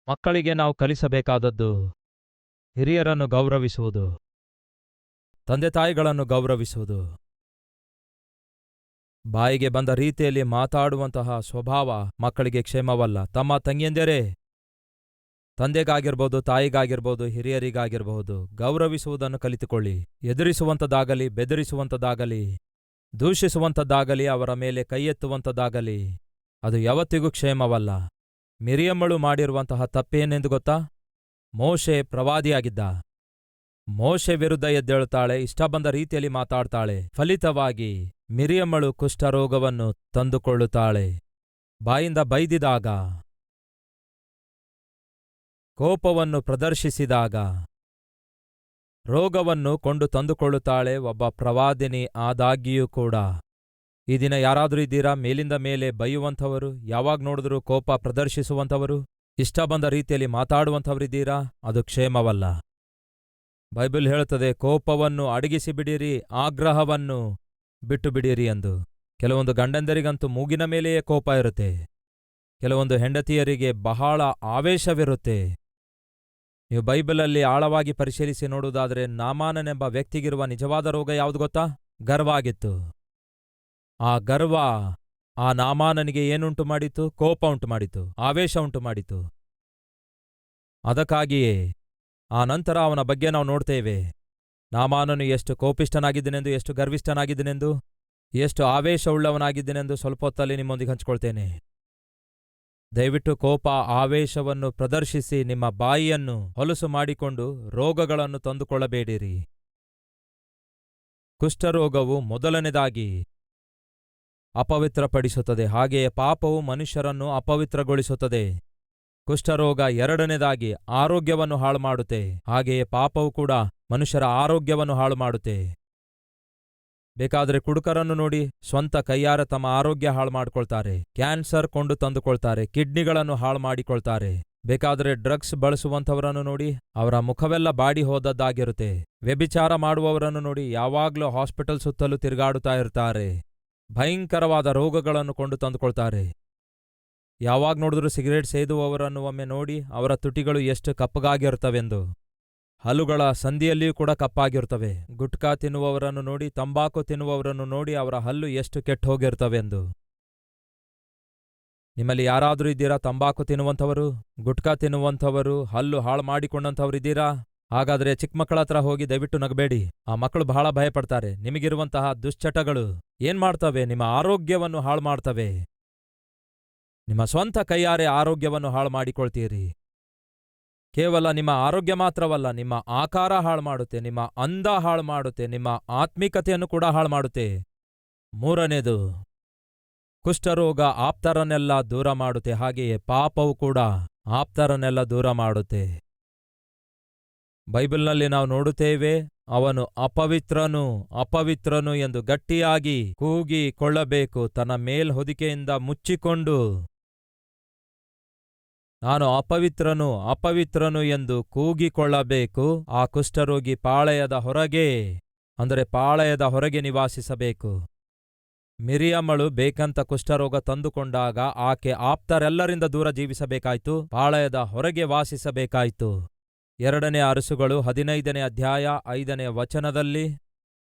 ಮಕ್ಕಳಿಗೆ ನಾವು ಕಲಿಸಬೇಕಾದದ್ದು ಹಿರಿಯರನ್ನು ಗೌರವಿಸುವುದು, ತಂದೆ ತಾಯಿಗಳನ್ನು ಗೌರವಿಸುವುದು, ಬಾಯಿಗೆ ಬಂದ ರೀತಿಯಲ್ಲಿ ಮಾತಾಡುವಂತಹ ಸ್ವಭಾವ ಮಕ್ಕಳಿಗೆ ಕ್ಷೇಮವಲ್ಲ. ತಮ್ಮ ತಂಗಿಯಂದಿರೇ, ತಂದೆಗಾಗಿರ್ಬೋದು, ತಾಯಿಗಾಗಿರ್ಬೋದು, ಹಿರಿಯರಿಗಾಗಿರಬಹುದು, ಗೌರವಿಸುವುದನ್ನು ಕಲಿತುಕೊಳ್ಳಿ. ಎದುರಿಸುವಂಥದ್ದಾಗಲಿ, ಬೆದರಿಸುವಂಥದ್ದಾಗಲಿ, ದೂಷಿಸುವಂಥದ್ದಾಗಲಿ, ಅವರ ಮೇಲೆ ಕೈಯೆತ್ತುವಂಥದ್ದಾಗಲಿ ಅದು ಯಾವತ್ತಿಗೂ ಕ್ಷೇಮವಲ್ಲ. ಮಿರಿಯಮ್ಮಳು ಮಾಡಿರುವಂತಹ ತಪ್ಪೇನೆಂದು ಗೊತ್ತಾ? ಮೋಶೆ ಪ್ರವಾದಿಯಾಗಿದ್ದ. ಮೋಶೆ ವಿರುದ್ಧ ಎದ್ದೇಳುತ್ತಾಳೆ, ಇಷ್ಟ ಬಂದ ರೀತಿಯಲ್ಲಿ ಮಾತಾಡ್ತಾಳೆ. ಫಲಿತವಾಗಿ ಮಿರಿಯಮ್ಮಳು ಕುಷ್ಠರೋಗವನ್ನು ತಂದುಕೊಳ್ಳುತ್ತಾಳೆ. ಬಾಯಿಂದ ಬೈದಿದಾಗ, ಕೋಪವನ್ನು ಪ್ರದರ್ಶಿಸಿದಾಗ ರೋಗವನ್ನು ಕೊಂಡು ತಂದುಕೊಳ್ಳುತ್ತಾಳೆ. ಒಬ್ಬ ಪ್ರವಾದಿನಿ ಆದಾಗ್ಯೂ ಕೂಡ. ಈ ದಿನ ಯಾರಾದರೂ ಇದ್ದೀರಾ ಮೇಲಿಂದ ಮೇಲೆ ಬೈಯುವಂಥವರು, ಯಾವಾಗ ನೋಡಿದ್ರೂ ಕೋಪ ಪ್ರದರ್ಶಿಸುವಂಥವರು, ಇಷ್ಟ ಬಂದ ರೀತಿಯಲ್ಲಿ ಮಾತಾಡುವಂಥವರಿದ್ದೀರಾ? ಅದು ಕ್ಷೇಮವಲ್ಲ. ಬೈಬಲ್ ಹೇಳುತ್ತದೆ, ಕೋಪವನ್ನು ಅಡಗಿಸಿಬಿಡಿರಿ, ಆಗ್ರಹವನ್ನು ಬಿಟ್ಟು ಬಿಡಿರಿ ಎಂದು. ಕೆಲವೊಂದು ಗಂಡಂದರಿಗಂತೂ ಮೂಗಿನ ಮೇಲೆಯೇ ಕೋಪ ಇರುತ್ತೆ. ಕೆಲವೊಂದು ಹೆಂಡತಿಯರಿಗೆ ಬಹಳ ಆವೇಶವಿರುತ್ತೆ. ನೀವು ಬೈಬಲಲ್ಲಿ ಆಳವಾಗಿ ಪರಿಶೀಲಿಸಿ ನೋಡುವುದಾದರೆ ನಾಮಾನನೆಂಬ ವ್ಯಕ್ತಿಗಿರುವ ನಿಜವಾದ ರೋಗ ಯಾವುದು ಗೊತ್ತಾ? ಗರ್ವ ಆಗಿತ್ತು. ಆ ಗರ್ವ ಆ ನಾಮಾನನಿಗೆ ಏನುಂಟು ಮಾಡಿತು? ಕೋಪ ಉಂಟು ಮಾಡಿತು, ಆವೇಶ ಉಂಟು ಮಾಡಿತು. ಅದಕ್ಕಾಗಿಯೇ ಆ ನಂತರ ಅವನ ಬಗ್ಗೆ ನಾವು ನೋಡ್ತೇವೆ. ನಾಮಾನನು ಎಷ್ಟು ಕೋಪಿಷ್ಠನಾಗಿದ್ದನೆಂದು, ಎಷ್ಟು ಗರ್ವಿಷ್ಠನಾಗಿದ್ದನೆಂದು, ಎಷ್ಟು ಆವೇಶವುಳ್ಳವನಾಗಿದ್ದನೆಂದು ಸ್ವಲ್ಪ ಹೊತ್ತಲ್ಲಿ ನಿಮ್ಮೊಂದಿಗೆ ಹಂಚಿಕೊಳ್ತೇನೆ. ದಯವಿಟ್ಟು ಕೋಪ, ಆವೇಶವನ್ನು ಪ್ರದರ್ಶಿಸಿ ನಿಮ್ಮ ಬಾಯಿಯನ್ನು ಹೊಲಸು ಮಾಡಿಕೊಂಡು ರೋಗಗಳನ್ನು ತಂದುಕೊಳ್ಳಬೇಡಿರಿ. ಕುಷ್ಠರೋಗವು ಮೊದಲನೇದಾಗಿ ಅಪವಿತ್ರಪಡಿಸುತ್ತದೆ, ಹಾಗೆಯೇ ಪಾಪವು ಮನುಷ್ಯರನ್ನು ಅಪವಿತ್ರಗೊಳಿಸುತ್ತದೆ. ಕುಷ್ಠರೋಗ ಎರಡನೇದಾಗಿ ಆರೋಗ್ಯವನ್ನು ಹಾಳು ಮಾಡುತ್ತೆ, ಹಾಗೆಯೇ ಪಾಪವು ಕೂಡ ಮನುಷ್ಯರ ಆರೋಗ್ಯವನ್ನು ಹಾಳು ಮಾಡುತ್ತೆ. ಬೇಕಾದರೆ ಕುಡುಕರನ್ನು ನೋಡಿ, ಸ್ವಂತ ಕೈಯಾರ ತಮ್ಮ ಆರೋಗ್ಯ ಹಾಳು ಮಾಡಿಕೊಳ್ತಾರೆ. ಕ್ಯಾನ್ಸರ್ ಕೊಂಡು ತಂದುಕೊಳ್ತಾರೆ, ಕಿಡ್ನಿಗಳನ್ನು ಹಾಳು ಮಾಡಿಕೊಳ್ತಾರೆ. ಬೇಕಾದರೆ ಡ್ರಗ್ಸ್ ಬಳಸುವಂಥವರನ್ನು ನೋಡಿ, ಅವರ ಮುಖವೆಲ್ಲ ಬಾಡಿ ಹೋದದ್ದಾಗಿರುತ್ತೆ. ವ್ಯಭಿಚಾರ ಮಾಡುವವರನ್ನು ನೋಡಿ, ಯಾವಾಗಲೂ ಹಾಸ್ಪಿಟಲ್ ಸುತ್ತಲೂ ತಿರುಗಾಡುತ್ತಾ ಇರ್ತಾರೆ. ಭಯಂಕರವಾದ ರೋಗಗಳನ್ನು ಕೊಂಡು ತಂದುಕೊಳ್ತಾರೆ. ಯಾವಾಗ ನೋಡಿದ್ರೂ ಸಿಗರೇಟ್ ಸೇದುವವರನ್ನು ಒಮ್ಮೆ ನೋಡಿ, ಅವರ ತುಟಿಗಳು ಎಷ್ಟು ಕಪ್ಪಗಾಗಿರುತ್ತವೆಂದು. ಹಲ್ಲುಗಳ ಸಂದಿಯಲ್ಲಿಯೂ ಕೂಡ ಕಪ್ಪಾಗಿರುತ್ತವೆ. ಗುಟ್ಕಾ ತಿನ್ನುವವರನ್ನು ನೋಡಿ, ತಂಬಾಕು ತಿನ್ನುವವರನ್ನು ನೋಡಿ, ಅವರ ಹಲ್ಲು ಎಷ್ಟು ಕೆಟ್ಟು ಹೋಗಿರ್ತವೆಂದು. ನಿಮ್ಮಲ್ಲಿ ಯಾರಾದರೂ ಇದ್ದೀರಾ ತಂಬಾಕು ತಿನ್ನುವಂಥವರು, ಗುಟ್ಕಾ ತಿನ್ನುವಂಥವರು, ಹಲ್ಲು ಹಾಳು ಮಾಡಿಕೊಂಡಂಥವರಿದ್ದೀರಾ? ಹಾಗಾದರೆ ಚಿಕ್ಕ ಮಕ್ಕಳ ಹತ್ರ ಹೋಗಿ ದಯವಿಟ್ಟು ನಗಬೇಡಿ. ಆ ಮಕ್ಕಳು ಬಹಳ ಭಯಪಡ್ತಾರೆ. ನಿಮಗಿರುವಂತಹ ದುಶ್ಚಟಗಳು ಏನ್ ಮಾಡ್ತವೆ? ನಿಮ್ಮ ಆರೋಗ್ಯವನ್ನು ಹಾಳು ಮಾಡ್ತವೆ. ನಿಮ್ಮ ಸ್ವಂತ ಕೈಯಾರೆ ಆರೋಗ್ಯವನ್ನು ಹಾಳು ಮಾಡಿಕೊಳ್ತೀರಿ. ಕೇವಲ ನಿಮ್ಮ ಆರೋಗ್ಯ ಮಾತ್ರವಲ್ಲ, ನಿಮ್ಮ ಆಕಾರ ಹಾಳು ಮಾಡುತ್ತೆ, ನಿಮ್ಮ ಅಂದ ಹಾಳು ಮಾಡುತ್ತೆ, ನಿಮ್ಮ ಆತ್ಮಿಕತೆಯನ್ನು ಕೂಡ ಹಾಳು ಮಾಡುತ್ತೆ. ಮೂರನೇದು, ಕುಷ್ಠರೋಗ ಆಪ್ತರನ್ನೆಲ್ಲ ದೂರ ಮಾಡುತ್ತೆ, ಹಾಗೆಯೇ ಪಾಪವು ಕೂಡ ಆಪ್ತರನ್ನೆಲ್ಲ ದೂರ ಮಾಡುತ್ತೆ. ಬೈಬಲ್ನಲ್ಲಿ ನಾವು ನೋಡುತ್ತೇವೆ, ಅವನು ಅಪವಿತ್ರನು ಅಪವಿತ್ರನು ಎಂದು ಗಟ್ಟಿಯಾಗಿ ಕೂಗಿ ಕೊಳ್ಳಬೇಕು. ತನ್ನ ಮೇಲ್ಹೊದಿಕೆಯಿಂದ ಮುಚ್ಚಿಕೊಂಡು ನಾನು ಅಪವಿತ್ರನು ಅಪವಿತ್ರನು ಎಂದು ಕೂಗಿಕೊಳ್ಳಬೇಕು. ಆ ಕುಷ್ಠರೋಗಿ ಪಾಳೆಯದ ಹೊರಗೆ, ಅಂದರೆ ಪಾಳೆಯದ ಹೊರಗೆ ನಿವಾಸಿಸಬೇಕು. ಮಿರಿಯಮ್ಮಳು ಬೇಕಂತ ಕುಷ್ಠರೋಗ ತಂದುಕೊಂಡಾಗ ಆಕೆ ಆಪ್ತರೆಲ್ಲರಿಂದ ದೂರ ಜೀವಿಸಬೇಕಾಯ್ತು, ಪಾಳೆಯದ ಹೊರಗೆ ವಾಸಿಸಬೇಕಾಯ್ತು. 2ನೇ ಅರಸುಗಳು 15ನೇ ಅಧ್ಯಾಯ 5ನೇ ವಚನದಲ್ಲಿ,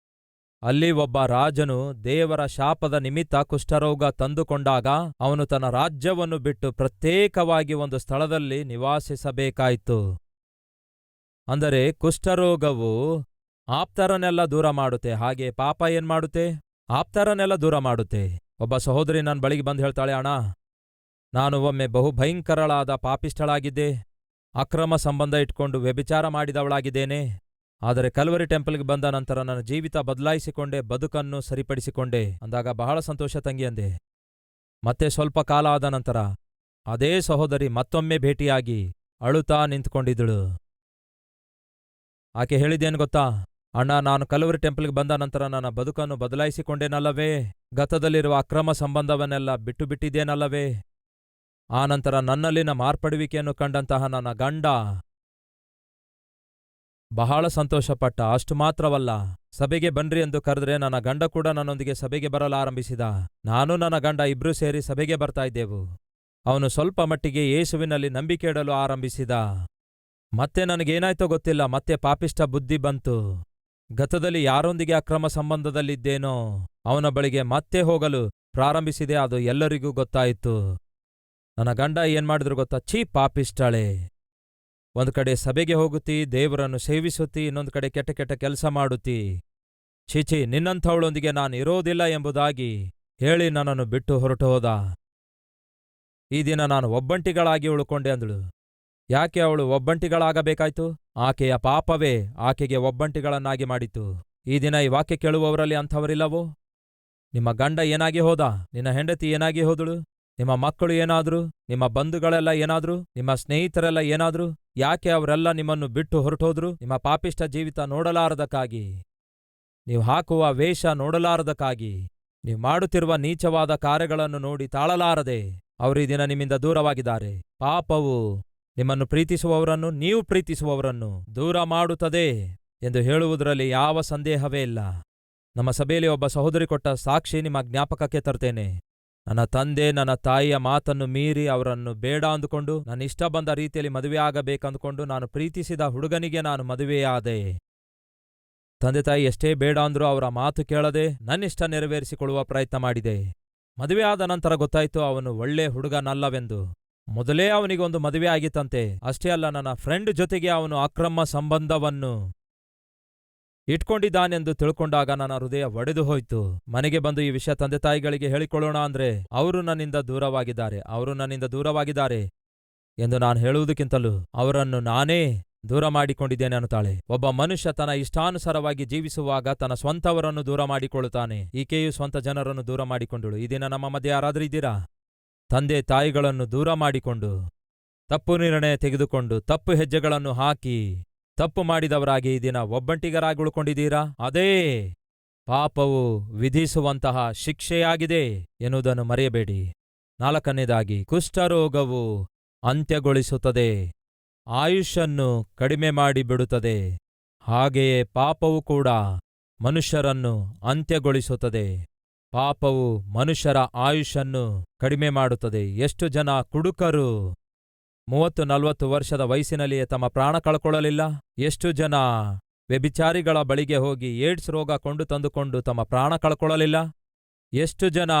ಅಲ್ಲಿ ಒಬ್ಬ ರಾಜನು ದೇವರ ಶಾಪದ ನಿಮಿತ್ತ ಕುಷ್ಠರೋಗ ತಂದುಕೊಂಡಾಗ ಅವನು ತನ್ನ ರಾಜ್ಯವನ್ನು ಬಿಟ್ಟು ಪ್ರತ್ಯೇಕವಾಗಿ ಒಂದು ಸ್ಥಳದಲ್ಲಿ ನಿವಾಸಿಸಬೇಕಾಯಿತು. ಅಂದರೆ ಕುಷ್ಠರೋಗವು ಆಪ್ತರನ್ನೆಲ್ಲ ದೂರ ಮಾಡುತ್ತೆ, ಹಾಗೆ ಪಾಪ ಏನ್ ಮಾಡುತ್ತೆ? ಆಪ್ತರನ್ನೆಲ್ಲ ದೂರ ಮಾಡುತ್ತೆ. ಒಬ್ಬ ಸಹೋದರಿ ನನ್ನ ಬಳಿಗೆ ಬಂದು ಹೇಳ್ತಾಳೆ, ಅಣ್ಣ, ನಾನು ಒಮ್ಮೆ ಬಹು ಭಯಂಕರಳಾದ ಪಾಪಿಷ್ಠಳಾಗಿದ್ದೆ, ಅಕ್ರಮ ಸಂಬಂಧ ಇಟ್ಕೊಂಡು ವ್ಯಭಿಚಾರ ಮಾಡಿದವಳಾಗಿದ್ದೇನೆ. ಆದರೆ ಕಲ್ವರಿ ಟೆಂಪಲ್ಗೆ ಬಂದ ನಂತರ ನನ್ನ ಜೀವಿತ ಬದಲಾಯಿಸಿಕೊಂಡೆ, ಬದುಕನ್ನು ಸರಿಪಡಿಸಿಕೊಂಡೆ ಅಂದಾಗ ಬಹಳ ಸಂತೋಷ ತಂಗಿ ಅಂದೆ. ಮತ್ತೆ ಸ್ವಲ್ಪ ಕಾಲ ಆದ ನಂತರ ಅದೇ ಸಹೋದರಿ ಮತ್ತೊಮ್ಮೆ ಭೇಟಿಯಾಗಿ ಅಳುತ್ತಾ ನಿಂತ್ಕೊಂಡಿದ್ದಳು. ಆಕೆ ಹೇಳಿದ್ದೇನು ಗೊತ್ತಾ? ಅಣ್ಣ, ನಾನು ಕಲ್ವರಿ ಟೆಂಪಲ್ಗೆ ಬಂದ ನಂತರ ನನ್ನ ಬದುಕನ್ನು ಬದಲಾಯಿಸಿಕೊಂಡೇನಲ್ಲವೇ, ಗತದಲ್ಲಿರುವ ಅಕ್ರಮ ಸಂಬಂಧವನ್ನೆಲ್ಲ ಬಿಟ್ಟು ಬಿಟ್ಟಿದ್ದೇನಲ್ಲವೇ. ಆ ನಂತರ ನನ್ನಲ್ಲಿನ ಮಾರ್ಪಡುವಿಕೆಯನ್ನು ಕಂಡಂತಹ ನನ್ನ ಗಂಡ ಬಹಳ ಸಂತೋಷಪಟ್ಟ. ಅಷ್ಟು ಮಾತ್ರವಲ್ಲ, ಸಭೆಗೆ ಬನ್ರಿ ಎಂದು ಕರೆದ್ರೆ ನನ್ನ ಗಂಡ ಕೂಡ ನನ್ನೊಂದಿಗೆ ಸಭೆಗೆ ಬರಲಾರಂಭಿಸಿದ. ನಾನು ನನ್ನ ಗಂಡ ಇಬ್ರೂ ಸೇರಿ ಸಭೆಗೆ ಬರ್ತಾ ಇದ್ದೆವು. ಅವನು ಸ್ವಲ್ಪ ಮಟ್ಟಿಗೆ ಯೇಸುವಿನಲ್ಲಿ ನಂಬಿಕೆ ಇಡಲು ಆರಂಭಿಸಿದ. ಮತ್ತೆ ನನಗೇನಾಯ್ತೋ ಗೊತ್ತಿಲ್ಲ, ಮತ್ತೆ ಪಾಪಿಷ್ಠ ಬುದ್ಧಿ ಬಂತು. ಗತದಲ್ಲಿ ಯಾರೊಂದಿಗೆ ಅಕ್ರಮ ಸಂಬಂಧದಲ್ಲಿದ್ದೇನೋ ಅವನ ಬಳಿಗೆ ಮತ್ತೆ ಹೋಗಲು ಪ್ರಾರಂಭಿಸಿದೆ. ಅದು ಎಲ್ಲರಿಗೂ ಗೊತ್ತಾಯಿತು. ನನ್ನ ಗಂಡ ಏನ್ಮಾಡಿದ್ರು ಗೊತ್ತಾ? ಛೀ ಪಾಪಿಷ್ಠಳೆ, ಒಂದು ಕಡೆ ಸಭೆಗೆ ಹೋಗುತ್ತಿ, ದೇವರನ್ನು ಸೇವಿಸುತ್ತಿ, ಇನ್ನೊಂದು ಕಡೆ ಕೆಟ್ಟ ಕೆಟ್ಟ ಕೆಲಸ ಮಾಡುತ್ತಿ. ಛೀ, ನಿನ್ನಂಥವಳೊಂದಿಗೆ ನಾನು ಇರೋದಿಲ್ಲ ಎಂಬುದಾಗಿ ಹೇಳಿ ನನ್ನನ್ನು ಬಿಟ್ಟು ಹೊರಟು ಹೋದ. ಈ ದಿನ ನಾನು ಒಬ್ಬಂಟಿಗಳಾಗಿ ಉಳ್ಕೊಂಡೆ ಅಂದಳು. ಯಾಕೆ ಅವಳು ಒಬ್ಬಂಟಿಗಳಾಗಬೇಕಾಯ್ತು? ಆಕೆಯ ಪಾಪವೇ ಆಕೆಗೆ ಒಬ್ಬಂಟಿಗಳನ್ನಾಗಿ ಮಾಡಿತು. ಈ ದಿನ ಈ ವಾಕ್ಯ ಕೇಳುವವರಲ್ಲಿ ಅಂಥವರಿಲ್ಲವೋ? ನಿಮ್ಮ ಗಂಡ ಏನಾಗಿ ಹೋದ? ನಿನ್ನ ಹೆಂಡತಿ ಏನಾಗಿ ಹೋದಳು? ನಿಮ್ಮ ಮಕ್ಕಳು ಏನಾದ್ರು? ನಿಮ್ಮ ಬಂಧುಗಳೆಲ್ಲ ಏನಾದ್ರು? ನಿಮ್ಮ ಸ್ನೇಹಿತರೆಲ್ಲ ಏನಾದ್ರು? ಯಾಕೆ ಅವರೆಲ್ಲ ನಿಮ್ಮನ್ನು ಬಿಟ್ಟು ಹೊರಟೋದ್ರು? ನಿಮ್ಮ ಪಾಪಿಷ್ಠ ಜೀವಿತ ನೋಡಲಾರದಕ್ಕಾಗಿ, ನೀವು ಹಾಕುವ ವೇಷ ನೋಡಲಾರದಕ್ಕಾಗಿ, ನೀವು ಮಾಡುತ್ತಿರುವ ನೀಚವಾದ ಕಾರ್ಯಗಳನ್ನು ನೋಡಿ ತಾಳಲಾರದೆ ಅವರು ಈ ದಿನ ನಿಮ್ಮಿಂದ ದೂರವಾಗಿದ್ದಾರೆ. ಪಾಪವು ನಿಮ್ಮನ್ನು ಪ್ರೀತಿಸುವವರನ್ನು, ನೀವು ಪ್ರೀತಿಸುವವರನ್ನು ದೂರ ಮಾಡುತ್ತದೆ ಎಂದು ಹೇಳುವುದರಲ್ಲಿ ಯಾವ ಸಂದೇಹವೇ ಇಲ್ಲ. ನಮ್ಮ ಸಭೆಯಲ್ಲಿ ಒಬ್ಬ ಸಹೋದರಿ ಕೊಟ್ಟ ಸಾಕ್ಷಿ ನಿಮ್ಮ ಜ್ಞಾಪಕಕ್ಕೆ ತರ್ತೇನೆ. ನನ್ನ ತಂದೆ ನನ್ನ ತಾಯಿಯ ಮಾತನ್ನು ಮೀರಿ ಅವರನ್ನು ಬೇಡ ಅಂದುಕೊಂಡು, ನನ್ನ ಇಷ್ಟ ಬಂದ ರೀತಿಯಲ್ಲಿ ಮದುವೆಯಾಗಬೇಕಂದುಕೊಂಡು ನಾನು ಪ್ರೀತಿಸಿದ ಹುಡುಗನಿಗೆ ನಾನು ಮದುವೆಯಾದೆ. ತಂದೆ ತಾಯಿ ಎಷ್ಟೇ ಬೇಡ ಅಂದ್ರೂ ಅವರ ಮಾತು ಕೇಳದೆ ನನ್ನಿಷ್ಟ ನೆರವೇರಿಸಿಕೊಳ್ಳುವ ಪ್ರಯತ್ನ ಮಾಡಿದೆ. ಮದುವೆ ಆದ ನಂತರ ಗೊತ್ತಾಯ್ತು ಅವನು ಒಳ್ಳೆ ಹುಡುಗನಲ್ಲವೆಂದು. ಮೊದಲೇ ಅವನಿಗೊಂದು ಮದುವೆ ಆಗಿತ್ತಂತೆ. ಅಷ್ಟೇ ಅಲ್ಲ, ನನ್ನ ಫ್ರೆಂಡ್ ಜೊತೆಗೆ ಅವನು ಅಕ್ರಮ ಸಂಬಂಧವನ್ನು ಇಟ್ಕೊಂಡಿದ್ದಾನೆಂದು ತಿಳ್ಕೊಂಡಾಗ ನನ್ನ ಹೃದಯ ಒಡೆದು ಹೋಯ್ತು. ಮನೆಗೆ ಬಂದು ಈ ವಿಷಯ ತಂದೆ ತಾಯಿಗಳಿಗೆ ಹೇಳಿಕೊಳ್ಳೋಣ ಅಂದ್ರೆ ಅವರು ನನ್ನಿಂದ ದೂರವಾಗಿದ್ದಾರೆ ಎಂದು ನಾನು ಹೇಳುವುದಕ್ಕಿಂತಲೂ ಅವರನ್ನು ನಾನೇ ದೂರ ಮಾಡಿಕೊಂಡಿದ್ದೇನೆ ಅನ್ನುತ್ತಾಳೆ. ಒಬ್ಬ ಮನುಷ್ಯ ತನ್ನ ಇಷ್ಟಾನುಸಾರವಾಗಿ ಜೀವಿಸುವಾಗ ತನ್ನ ಸ್ವಂತವರನ್ನು ದೂರ ಮಾಡಿಕೊಳ್ಳುತ್ತಾನೆ. ಈಕೆಯು ಸ್ವಂತ ಜನರನ್ನು ದೂರ ಮಾಡಿಕೊಂಡಳು. ಈ ದಿನ ನಮ್ಮ ಮಧ್ಯೆ ಯಾರಾದರೂ ಇದ್ದೀರಾ? ತಂದೆ ತಾಯಿಗಳನ್ನು ದೂರ ಮಾಡಿಕೊಂಡು, ತಪ್ಪು ನಿರ್ಣಯ ತೆಗೆದುಕೊಂಡು, ತಪ್ಪು ಹೆಜ್ಜೆಗಳನ್ನು ಹಾಕಿ, ತಪ್ಪು ಮಾಡಿದವರಾಗಿ ಈ ದಿನ ಒಬ್ಬಂಟಿಗರಾಗಿ ಉಳ್ಕೊಂಡಿದ್ದೀರಾ? ಅದೇ ಪಾಪವು ವಿಧಿಸುವಂತಹ ಶಿಕ್ಷೆಯಾಗಿದೆ ಎನ್ನುವುದನ್ನು ಮರೆಯಬೇಡಿ. 4ನೇದಾಗಿ, ಕುಷ್ಠರೋಗವು ಅಂತ್ಯಗೊಳಿಸುತ್ತದೆ, ಆಯುಷನ್ನು ಕಡಿಮೆ ಮಾಡಿಬಿಡುತ್ತದೆ. ಹಾಗೆಯೇ ಪಾಪವು ಕೂಡ ಮನುಷ್ಯರನ್ನು ಅಂತ್ಯಗೊಳಿಸುತ್ತದೆ. ಪಾಪವು ಮನುಷ್ಯರ ಆಯುಷನ್ನು ಕಡಿಮೆ ಮಾಡುತ್ತದೆ. ಎಷ್ಟು ಜನ ಕುಡುಕರು 30-40 ವರ್ಷದ ವಯಸ್ಸಿನಲ್ಲಿಯೇ ತಮ್ಮ ಪ್ರಾಣ ಕಳ್ಕೊಳ್ಳಲಿಲ್ಲ? ಎಷ್ಟು ಜನ ವ್ಯಭಿಚಾರಿಗಳ ಬಳಿಗೆ ಹೋಗಿ ಏಡ್ಸ್ ರೋಗ ಕೊಂಡು ತಂದುಕೊಂಡು ತಮ್ಮ ಪ್ರಾಣ ಕಳ್ಕೊಳ್ಳಲಿಲ್ಲ? ಎಷ್ಟು ಜನ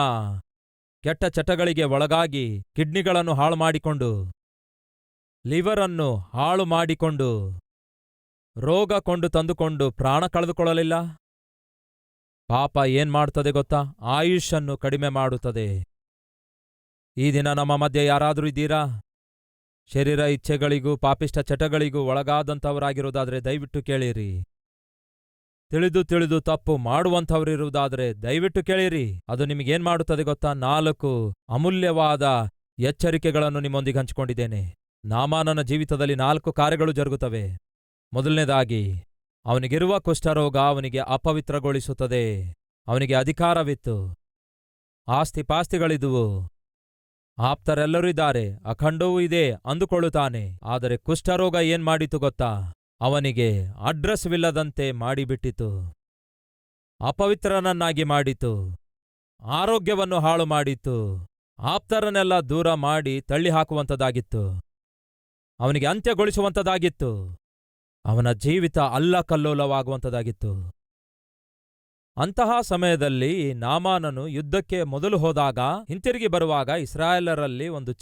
ಕೆಟ್ಟ ಚಟಗಳಿಗೆ ಒಳಗಾಗಿ ಕಿಡ್ನಿಗಳನ್ನು ಹಾಳು ಮಾಡಿಕೊಂಡು, ಲಿವರನ್ನು ಹಾಳು ಮಾಡಿಕೊಂಡು, ರೋಗ ಕೊಂಡು ತಂದುಕೊಂಡು ಪ್ರಾಣ ಕಳೆದುಕೊಳ್ಳಲಿಲ್ಲ? ಪಾಪ ಏನ್ಮಾಡ್ತದೆ ಗೊತ್ತಾ? ಆಯುಷನ್ನು ಕಡಿಮೆ ಮಾಡುತ್ತದೆ. ಈ ದಿನ ನಮ್ಮ ಮಧ್ಯೆ ಯಾರಾದರೂ ಇದ್ದೀರಾ? ಶರೀರ ಇಚ್ಛೆಗಳಿಗೂ ಪಾಪಿಷ್ಠ ಚಟಗಳಿಗೂ ಒಳಗಾದಂಥವರಾಗಿರುವುದಾದರೆ ದಯವಿಟ್ಟು ಕೇಳಿರಿ. ತಿಳಿದು ತಪ್ಪು ಮಾಡುವಂಥವರಿರುವುದಾದರೆ ದಯವಿಟ್ಟು ಕೇಳಿರಿ. ಅದು ನಿಮಗೇನ್ ಮಾಡುತ್ತದೆ ಗೊತ್ತಾ? 4 ಅಮೂಲ್ಯವಾದ ಎಚ್ಚರಿಕೆಗಳನ್ನು ನಿಮ್ಮೊಂದಿಗೆ ಹಂಚಿಕೊಂಡಿದ್ದೇನೆ. ನಾಮಾನನ ಜೀವಿತದಲ್ಲಿ 4 ಕಾರ್ಯಗಳು ಜರುಗುತ್ತವೆ. ಮೊದಲನೇದಾಗಿ, ಅವನಿಗಿರುವ ಕುಷ್ಠರೋಗ ಅವನಿಗೆ ಅಪವಿತ್ರಗೊಳಿಸುತ್ತದೆ. ಅವನಿಗೆ ಅಧಿಕಾರವಿತ್ತು, ಆಸ್ತಿಪಾಸ್ತಿಗಳಿದ್ದುವು, ಆಪ್ತರೆಲ್ಲರೂ ಇದ್ದಾರೆ, ಅಖಂಡವೂ ಇದೆ ಅಂದುಕೊಳ್ಳುತ್ತಾನೆ. ಆದರೆ ಕುಷ್ಠರೋಗ ಏನ್ ಮಾಡಿತು ಗೊತ್ತಾ? ಅವನಿಗೆ ಅಡ್ರೆಸ್ವಿಲ್ಲದಂತೆ ಮಾಡಿಬಿಟ್ಟಿತು, ಅಪವಿತ್ರನನ್ನಾಗಿ ಮಾಡಿತು, ಆರೋಗ್ಯವನ್ನು ಹಾಳು ಮಾಡಿತು, ಆಪ್ತರನ್ನೆಲ್ಲ ದೂರ ಮಾಡಿ ತಳ್ಳಿ ಹಾಕುವಂಥದ್ದಾಗಿತ್ತು, ಅವನಿಗೆ ಅಂತ್ಯಗೊಳಿಸುವಂಥದ್ದಾಗಿತ್ತು, ಅವನ ಜೀವಿತ ಅಲ್ಲಕಲ್ಲೋಲವಾಗುವಂಥದ್ದಾಗಿತ್ತು. ಅಂತಹ ಸಮಯದಲ್ಲಿ ನಾಮಾನನು ಯುದ್ಧಕ್ಕೆ ಮೊದಲು ಹೋದಾಗ, ಹಿಂತಿರುಗಿ ಬರುವಾಗ ಇಸ್ರಾಯೇಲರಲ್ಲಿ ಒಂದು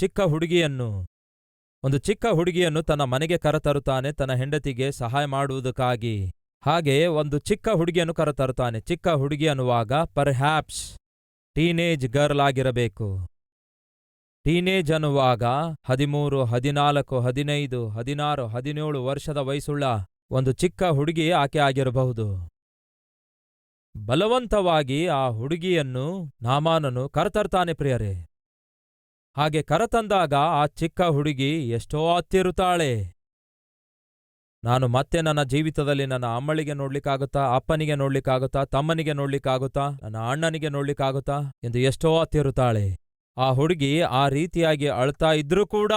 ಚಿಕ್ಕ ಹುಡುಗಿಯನ್ನು ತನ್ನ ಮನೆಗೆ ಕರೆತರುತ್ತಾನೆ, ತನ್ನ ಹೆಂಡತಿಗೆ ಸಹಾಯ ಮಾಡುವುದಕ್ಕಾಗಿ. ಹಾಗೆ ಒಂದು ಚಿಕ್ಕ ಹುಡುಗಿಯನ್ನು ಕರೆತರುತ್ತಾನೆ. ಚಿಕ್ಕ ಹುಡುಗಿ ಅನ್ನುವಾಗ ಪರ್ಹ್ಯಾಪ್ಸ್ ಟೀನೇಜ್ ಗರ್ಲ್ ಆಗಿರಬೇಕು. ಟೀನೇಜ್ ಅನ್ನುವಾಗ 13, 14, 15, 16, 17 ವರ್ಷದ ವಯಸ್ಸುಳ್ಳ ಒಂದು ಚಿಕ್ಕ ಹುಡುಗಿ ಆಕೆ ಆಗಿರಬಹುದು. ಬಲವಂತವಾಗಿ ಆ ಹುಡುಗಿಯನ್ನು ನಾಮಾನನು ಕರೆತರ್ತಾನೆ ಪ್ರಿಯರೇ. ಹಾಗೆ ಕರೆತಂದಾಗ ಆ ಚಿಕ್ಕ ಹುಡುಗಿ ಎಷ್ಟೋ ಅತ್ತಿರುತ್ತಾಳೆ. ನಾನು ಮತ್ತೆ ನನ್ನ ಜೀವಿತದಲ್ಲಿ ನನ್ನ ಅಮ್ಮಳಿಗೆ ನೋಡ್ಲಿಕ್ಕಾಗುತ್ತಾ, ಅಪ್ಪನಿಗೆ ನೋಡ್ಲಿಕ್ಕಾಗುತ್ತಾ, ತಮ್ಮನಿಗೆ ನೋಡ್ಲಿಕ್ಕಾಗುತ್ತಾ, ನನ್ನ ಅಣ್ಣನಿಗೆ ನೋಡ್ಲಿಕ್ಕಾಗುತ್ತಾ ಎಂದು ಎಷ್ಟೋ ಅತ್ತಿರುತ್ತಾಳೆ. ಆ ಹುಡುಗಿ ಆ ರೀತಿಯಾಗಿ ಅಳ್ತಾ ಇದ್ರೂ ಕೂಡ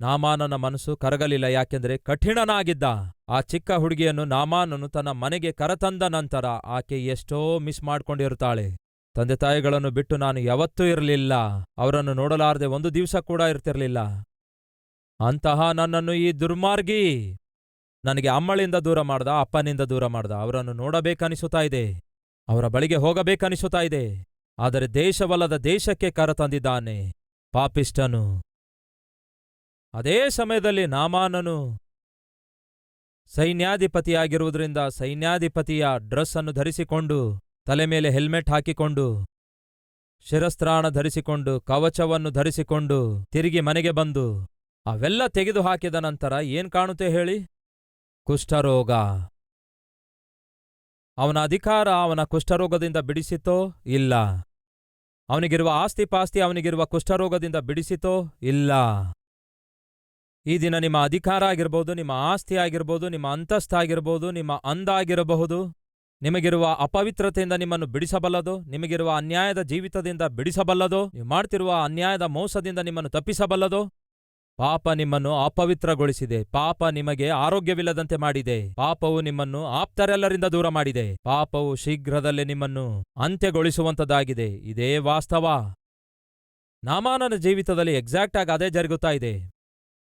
ನಾಮಾನನ ಮನಸ್ಸು ಕರಗಲಿಲ್ಲ. ಯಾಕೆಂದ್ರೆ ಕಠಿಣನಾಗಿದ್ದ. ಆ ಚಿಕ್ಕ ಹುಡುಗಿಯನ್ನು ನಾಮಾನನು ತನ್ನ ಮನೆಗೆ ಕರೆತಂದ ನಂತರ ಆಕೆ ಎಷ್ಟೋ ಮಿಸ್ ಮಾಡ್ಕೊಂಡಿರುತ್ತಾಳೆ. ತಂದೆ ತಾಯಿಗಳನ್ನು ಬಿಟ್ಟು ನಾನು ಯಾವತ್ತೂ ಇರಲಿಲ್ಲ. ಅವರನ್ನು ನೋಡಲಾರದೆ ಒಂದು ದಿವಸ ಕೂಡ ಇರ್ತಿರ್ಲಿಲ್ಲ. ಅಂತಹ ನನ್ನನ್ನು ಈ ದುರ್ಮಾರ್ಗಿ ನನಗೆ ಅಮ್ಮಳಿಂದ ದೂರ ಮಾಡ್ದ, ಅಪ್ಪನಿಂದ ದೂರ ಮಾಡ್ದ. ಅವರನ್ನು ನೋಡಬೇಕನಿಸುತ್ತಾ ಇದೆ, ಅವರ ಬಳಿಗೆ ಹೋಗಬೇಕನಿಸುತ್ತಾ ಇದೆ. ಆದರೆ ದೇಶವಲ್ಲದ ದೇಶಕ್ಕೆ ಕರೆತಂದಿದ್ದಾನೆ ಪಾಪಿಷ್ಟನು. ಅದೇ ಸಮಯದಲ್ಲಿ ನಾಮಾನನು ಸೈನ್ಯಾಧಿಪತಿಯಾಗಿರುವುದರಿಂದ ಸೈನ್ಯಾಧಿಪತಿಯ ಡ್ರೆಸ್ ಅನ್ನು ಧರಿಸಿಕೊಂಡು, ತಲೆ ಮೇಲೆ ಹೆಲ್ಮೆಟ್ ಹಾಕಿಕೊಂಡು, ಶಿರಸ್ತ್ರಾಣ ಧರಿಸಿಕೊಂಡು, ಕವಚವನ್ನು ಧರಿಸಿಕೊಂಡು ತಿರುಗಿ ಮನೆಗೆ ಬಂದು ಅವೆಲ್ಲ ತೆಗೆದು ಹಾಕಿದ ನಂತರ ಏನ್ ಕಾಣುತ್ತೆ ಹೇಳಿ? ಕುಷ್ಠರೋಗ. ಅವನ ಅಧಿಕಾರ ಅವನ ಕುಷ್ಠರೋಗದಿಂದ ಬಿಡಿಸಿತೋ? ಇಲ್ಲ. ಅವನಿಗಿರುವ ಆಸ್ತಿಪಾಸ್ತಿ ಅವನಿಗಿರುವ ಕುಷ್ಠರೋಗದಿಂದ ಬಿಡಿಸಿತೋ? ಇಲ್ಲ. ಈ ದಿನ ನಿಮ್ಮ ಅಧಿಕಾರ ಆಗಿರ್ಬೋದು, ನಿಮ್ಮ ಆಸ್ತಿ ಆಗಿರ್ಬೋದು, ನಿಮ್ಮ ಅಂತಸ್ತಾಗಿರ್ಬೋದು, ನಿಮ್ಮ ಅಂದ ಆಗಿರಬಹುದು, ನಿಮಗಿರುವ ಅಪವಿತ್ರತೆಯಿಂದ ನಿಮ್ಮನ್ನು ಬಿಡಿಸಬಲ್ಲದು, ನಿಮಗಿರುವ ಅನ್ಯಾಯದ ಜೀವಿತದಿಂದ ಬಿಡಿಸಬಲ್ಲದು, ನೀವು ಮಾಡ್ತಿರುವ ಅನ್ಯಾಯದ ಮೋಸದಿಂದ ನಿಮ್ಮನ್ನು ತಪ್ಪಿಸಬಲ್ಲದು. ಪಾಪ ನಿಮ್ಮನ್ನು ಅಪವಿತ್ರಗೊಳಿಸಿದೆ. ಪಾಪ ನಿಮಗೆ ಆರೋಗ್ಯವಿಲ್ಲದಂತೆ ಮಾಡಿದೆ. ಪಾಪವು ನಿಮ್ಮನ್ನು ಆಪ್ತರೆಲ್ಲರಿಂದ ದೂರ ಮಾಡಿದೆ. ಪಾಪವು ಶೀಘ್ರದಲ್ಲೇ ನಿಮ್ಮನ್ನು ಅಂತ್ಯಗೊಳಿಸುವಂತದ್ದಾಗಿದೆ. ಇದೇ ವಾಸ್ತವ. ನಾಮಾನನ ಜೀವಿತದಲ್ಲಿ ಎಕ್ಸಾಕ್ಟ್ ಆಗಿ ಅದೇ ಜರುಗುತ್ತಾ ಇದೆ.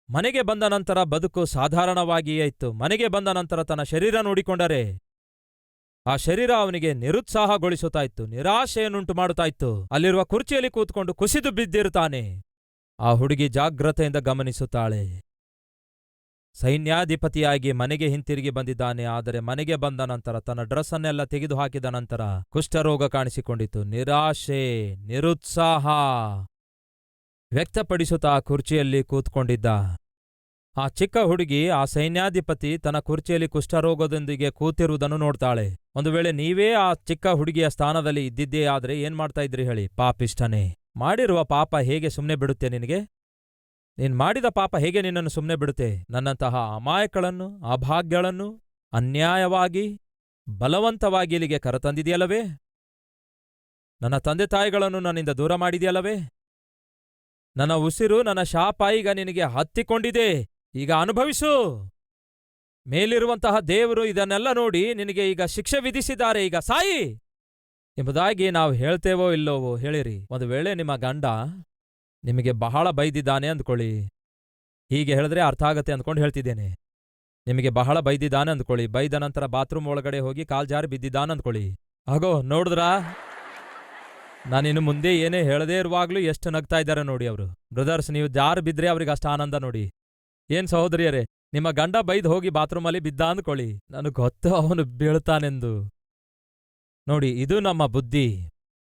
ಮನೆಗೆ ಬಂದ ನಂತರ ಬದುಕು ಸಾಧಾರಣವಾಗಿಯೇ ಇತ್ತು. ಮನೆಗೆ ಬಂದ ನಂತರ ತನ್ನ ಶರೀರ ನೋಡಿಕೊಂಡರೆ ಆ ಶರೀರ ಅವನಿಗೆ ನಿರುತ್ಸಾಹಗೊಳಿಸುತ್ತಾ ಇತ್ತು, ನಿರಾಶೆಯನ್ನುಂಟು ಮಾಡುತ್ತಾ ಇತ್ತು. ಅಲ್ಲಿರುವ ಕುರ್ಚಿಯಲ್ಲಿ ಕೂತ್ಕೊಂಡು ಕುಸಿದು ಬಿದ್ದಿರುತ್ತಾನೆ. ಆ ಹುಡುಗಿ ಜಾಗ್ರತೆಯಿಂದ ಗಮನಿಸುತ್ತಾಳೆ. ಸೈನ್ಯಾಧಿಪತಿಯಾಗಿ ಮನೆಗೆ ಹಿಂತಿರುಗಿ ಬಂದಿದ್ದಾನೆ. ಆದರೆ ಮನೆಗೆ ಬಂದ ನಂತರ ತನ್ನ ಡ್ರೆಸ್ ಅನ್ನೆಲ್ಲ ತೆಗೆದು ಹಾಕಿದ ನಂತರ ಕುಷ್ಠರೋಗ ಕಾಣಿಸಿಕೊಂಡಿತು. ನಿರಾಶೆ, ನಿರುತ್ಸಾಹ ವ್ಯಕ್ತಪಡಿಸುತ್ತಾ ಕುರ್ಚಿಯಲ್ಲಿ ಕೂತ್ಕೊಂಡಿದ್ದ. ಆ ಚಿಕ್ಕ ಹುಡುಗಿ, ಆ ಸೈನ್ಯಾಧಿಪತಿ ತನ್ನ ಕುರ್ಚಿಯಲ್ಲಿ ಕುಷ್ಠರೋಗದೊಂದಿಗೆ ಕೂತಿರುವುದನ್ನು ನೋಡ್ತಾಳೆ. ಒಂದು ವೇಳೆ ನೀವೇ ಆ ಚಿಕ್ಕ ಹುಡುಗಿಯ ಸ್ಥಾನದಲ್ಲಿ ಇದ್ದಿದ್ದೇ ಆದ್ರೆ ಏನ್ ಮಾಡ್ತಾ ಇದ್ರಿ ಹೇಳಿ? ಪಾಪಿಷ್ಟನೇ. ಮಾಡಿರುವ ಪಾಪ ಹೇಗೆ ಸುಮ್ಮನೆ ಬಿಡುತ್ತೆ ನಿನಗೆ? ನೀನ್ ಮಾಡಿದ ಪಾಪ ಹೇಗೆ ನಿನ್ನನ್ನು ಸುಮ್ಮನೆ ಬಿಡುತ್ತೆ? ನನ್ನಂತಹ ಅಮಾಯಕಳನ್ನು, ಅಭಾಗ್ಯಗಳನ್ನು ಅನ್ಯಾಯವಾಗಿ ಬಲವಂತವಾಗಿ ಇಲ್ಲಿಗೆ ಕರೆತಂದಿದೆಯಲ್ಲವೇ? ನನ್ನ ತಂದೆ ತಾಯಿಗಳನ್ನು ನನ್ನಿಂದ ದೂರ ಮಾಡಿದೆಯಲ್ಲವೇ? ನನ್ನ ಉಸಿರು, ನನ್ನ ಶಾಪ ಈಗ ನಿನಗೆ ಹತ್ತಿಕೊಂಡಿದೆ. ಈಗ ಅನುಭವಿಸು. ಮೇಲಿರುವಂತಹ ದೇವರು ಇದನ್ನೆಲ್ಲ ನೋಡಿ ನಿನಗೆ ಈಗ ಶಿಕ್ಷೆ ವಿಧಿಸಿದ್ದಾರೆ. ಈಗ ಸಾಯಿ ಎಂಬುದಾಗಿ ನಾವು ಹೇಳ್ತೇವೋ ಇಲ್ಲೋವೋ ಹೇಳಿರಿ. ಒಂದು ವೇಳೆ ನಿಮ್ಮ ಗಂಡ ನಿಮಗೆ ಬಹಳ ಬೈದಿದ್ದಾನೆ ಅಂದ್ಕೊಳ್ಳಿ. ಹೀಗೆ ಹೇಳಿದ್ರೆ ಅರ್ಥ ಆಗತ್ತೆ ಅಂದ್ಕೊಂಡು ಹೇಳ್ತಿದ್ದೇನೆ. ನಿಮಗೆ ಬಹಳ ಬೈದಿದ್ದಾನೆ ಅಂದ್ಕೊಳ್ಳಿ. ಬೈದ ನಂತರ ಬಾತ್ರೂಮ್ ಒಳಗಡೆ ಹೋಗಿ ಕಾಲ್ಜಾರಿ ಬಿದ್ದಿದ್ದಾನೆ ಅಂದ್ಕೊಳ್ಳಿ. ಆಗೋ ನೋಡಿದ್ರಾ? ನಾನಿನ್ನು ಮುಂದೆ ಏನೇ ಹೇಳದೇ ಇರುವಾಗ್ಲೂ ಎಷ್ಟು ನಗ್ತಾ ಇದ್ದಾರೆ ನೋಡಿ ಅವರು. ಬ್ರದರ್ಸ್, ನೀವು ಜಾರು ಬಿದ್ರೆ ಅವ್ರಿಗೆ ಅಷ್ಟು ಆನಂದ ನೋಡಿ. ಏನ್ ಸಹೋದರಿಯರೇ, ನಿಮ್ಮ ಗಂಡ ಬೈದ್ ಹೋಗಿ ಬಾತ್ರೂಮಲ್ಲಿ ಬಿದ್ದ ಅಂದ್ಕೊಳ್ಳಿ. ನನಗೆ ಗೊತ್ತು ಅವನು ಬೀಳ್ತಾನೆಂದು. ನೋಡಿ, ಇದು ನಮ್ಮ ಬುದ್ಧಿ.